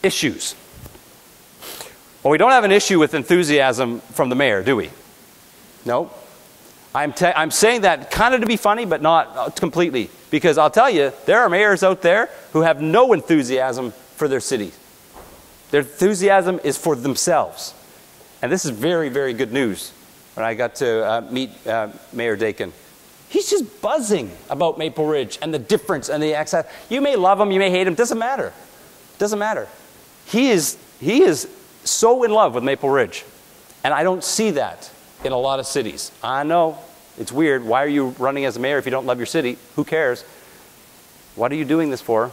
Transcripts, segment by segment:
Issues. Well, we don't have an issue with enthusiasm from the mayor, do we? No. I'm saying that kind of to be funny, but not completely. Because I'll tell you, there are mayors out there who have no enthusiasm for their city. Their enthusiasm is for themselves. And this is very, very good news when I got to meet Mayor Daykin. He's just buzzing about Maple Ridge and the difference and the access. You may love him, you may hate him, doesn't matter. Doesn't matter. He is so in love with Maple Ridge. And I don't see that in a lot of cities. I know, it's weird. Why are you running as a mayor if you don't love your city? Who cares? What are you doing this for?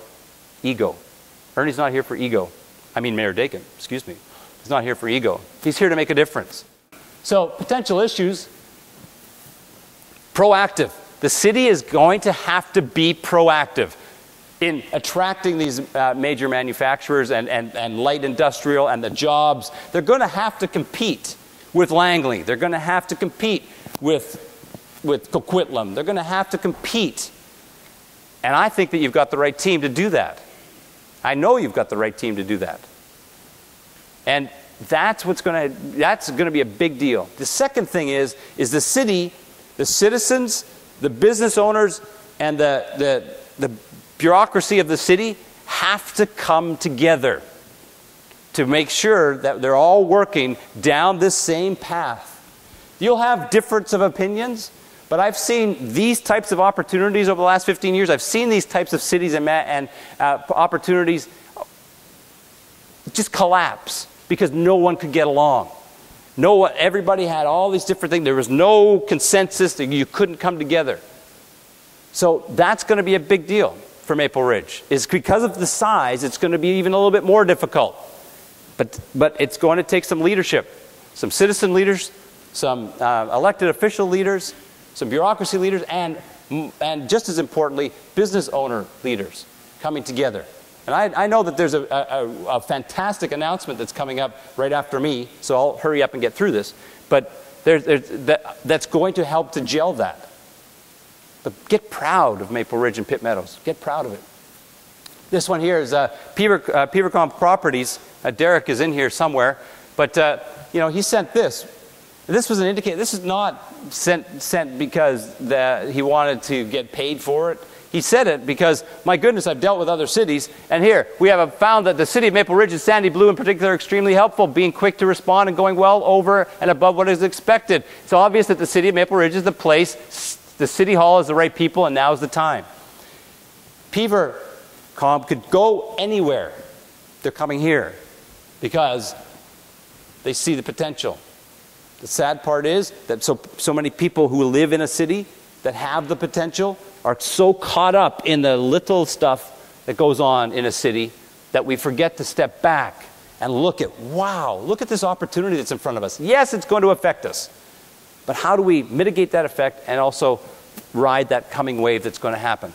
Ego. Ernie's not here for ego. I mean Mayor Daykin, excuse me. He's not here for ego. He's here to make a difference. So, potential issues. Proactive. The city is going to have to be proactive in attracting these major manufacturers and light industrial and the jobs. They're going to have to compete with Langley. They're going to have to compete with Coquitlam. They're going to have to compete. And I think that you've got the right team to do that. I know you've got the right team to do that. And that's going to be a big deal. The second thing is the city, the citizens, the business owners, and the bureaucracy of the city have to come together to make sure that they're all working down this same path. You'll have difference of opinions, but I've seen these types of opportunities over the last 15 years. I've seen these types of cities and opportunities just collapse because no one could get along. Everybody had all these different things. There was no consensus. You couldn't come together. So that's going to be a big deal for Maple Ridge. Is because of the size, it's going to be even a little bit more difficult. But it's going to take some leadership, some citizen leaders, some elected official leaders, some bureaucracy leaders, and just as importantly, business owner leaders coming together. And I know that there's a fantastic announcement that's coming up right after me, so I'll hurry up and get through this. But that's going to help to gel that. But get proud of Maple Ridge and Pitt Meadows. Get proud of it. This one here is Pevercom Properties. Derek is in here somewhere. But, he sent this. This was an indicator. This is not sent because he wanted to get paid for it. He said it because, my goodness, I've dealt with other cities. And here, we have found that the city of Maple Ridge and Sandy Blue in particular are extremely helpful, being quick to respond and going well over and above what is expected. It's obvious that the city of Maple Ridge is the place. The city hall is the right people, and now is the time. Pevercom could go anywhere. They're coming here because they see the potential. The sad part is that so many people who live in a city that have the potential are so caught up in the little stuff that goes on in a city that we forget to step back and look at this opportunity that's in front of us. Yes, it's going to affect us. But how do we mitigate that effect and also ride that coming wave that's going to happen?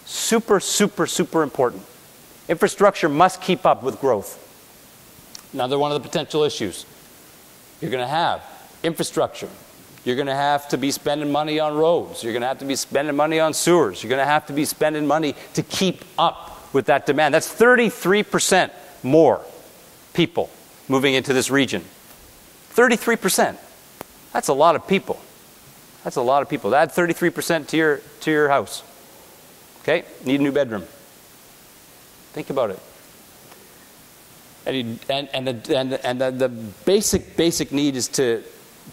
Super, super, super important. Infrastructure must keep up with growth. Another one of the potential issues. You're going to have infrastructure. You're going to have to be spending money on roads. You're going to have to be spending money on sewers. You're going to have to be spending money to keep up with that demand. That's 33% more people moving into this region. 33%. That's a lot of people. That's a lot of people. Add 33% to your house. Okay? Need a new bedroom. Think about it. And the basic need is to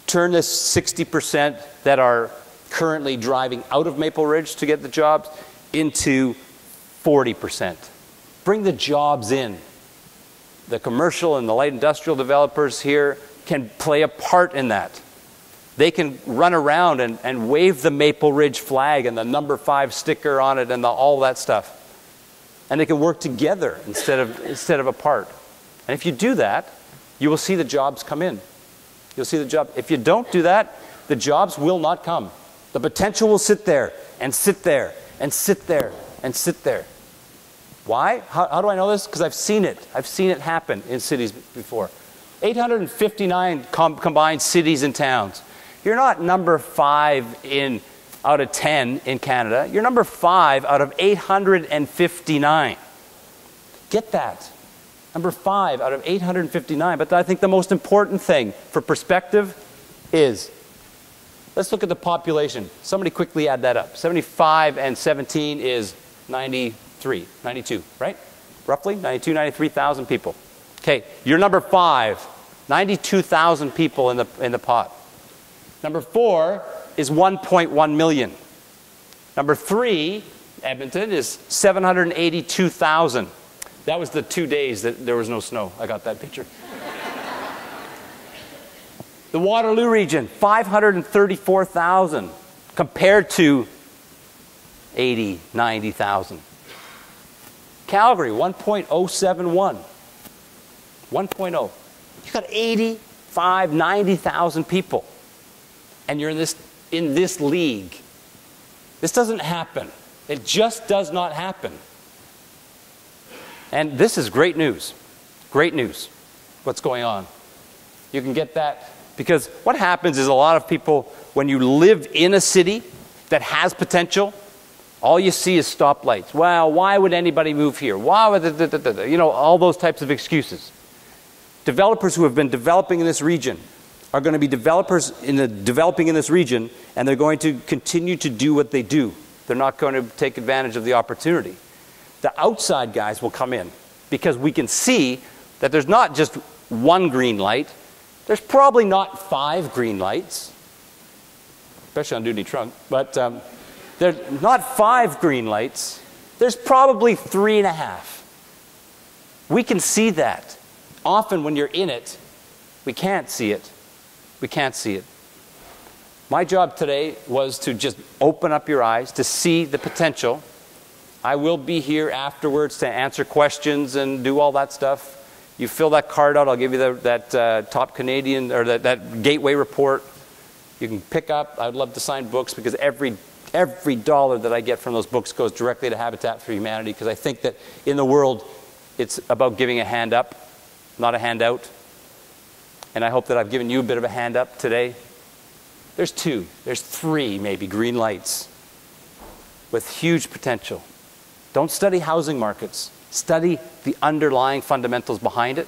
turn this 60% that are currently driving out of Maple Ridge to get the jobs into 40%. Bring the jobs in. The commercial and the light industrial developers here can play a part in that. They can run around and wave the Maple Ridge flag and the number 5 sticker on it and all that stuff. And they can work together instead of apart. And if you do that, you will see the jobs come in. You'll see the job. If you don't do that, the jobs will not come. The potential will sit there and sit there and sit there and sit there. Why? How do I know this? Because I've seen it. I've seen it happen in cities before. 859 combined cities and towns. You're not number 5 out of 10 in Canada. You're number 5 out of 859. Get that. Number 5 out of 859. But I think the most important thing for perspective is, let's look at the population. Somebody quickly add that up. 75 and 17 is 93, 92, right? Roughly 92, 93,000 people. Okay, you're number 5, 92,000 people in the pot. Number 4 is 1.1 million. Number 3, Edmonton, is 782,000. That was the 2 days that there was no snow. I got that picture. The Waterloo region, 534,000 compared to 80, 90,000. Calgary, 1.071. 1.0. You've got 85, 90,000 people. And you're in this league. This doesn't happen. It just does not happen. And this is great news. Great news. What's going on? You can get that. Because what happens is a lot of people, when you live in a city that has potential, all you see is stoplights. Well, why would anybody move here? Why would you know, all those types of excuses. Developers who have been developing in this region are going to be developers developing in this region, and they're going to continue to do what they do. They're not going to take advantage of the opportunity. The outside guys will come in because we can see that there's not just one green light. There's probably not 5 green lights, especially on Dooney Trunk, but there's not 5 green lights. There's probably 3.5. We can see that. Often when you're in it, we can't see it. We can't see it. My job today was to just open up your eyes, to see the potential. I will be here afterwards to answer questions and do all that stuff. You fill that card out, I'll give you that top Canadian, or that Gateway report. You can pick up. I'd love to sign books because every dollar that I get from those books goes directly to Habitat for Humanity, because I think that in the world, it's about giving a hand up, not a handout. And I hope that I've given you a bit of a hand up today. There's 2, there's 3 maybe green lights with huge potential. Don't study housing markets. Study the underlying fundamentals behind it.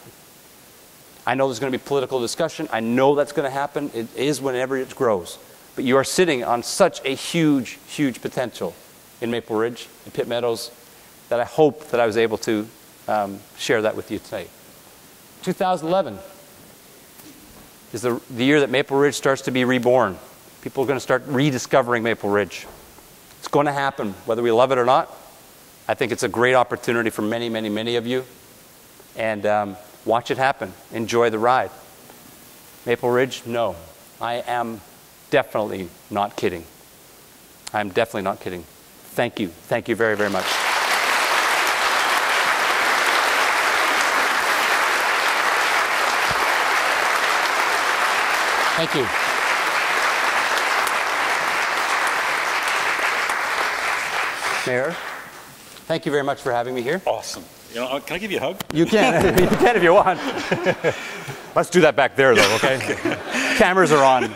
I know there's going to be political discussion. I know that's going to happen. It is whenever it grows. But you are sitting on such a huge, huge potential in Maple Ridge, in Pitt Meadows, that I hope that I was able to share that with you today. 2011 is the year that Maple Ridge starts to be reborn. People are going to start rediscovering Maple Ridge. It's going to happen, whether we love it or not. I think it's a great opportunity for many, many, many of you. And watch it happen. Enjoy the ride. Maple Ridge, no. I am definitely not kidding. I'm definitely not kidding. Thank you. Thank you very, very much. Thank you. Mayor, thank you very much for having me here. Awesome. You know, can I give you a hug? You can. You can if you want. Let's do that back there, though, okay? Cameras are on.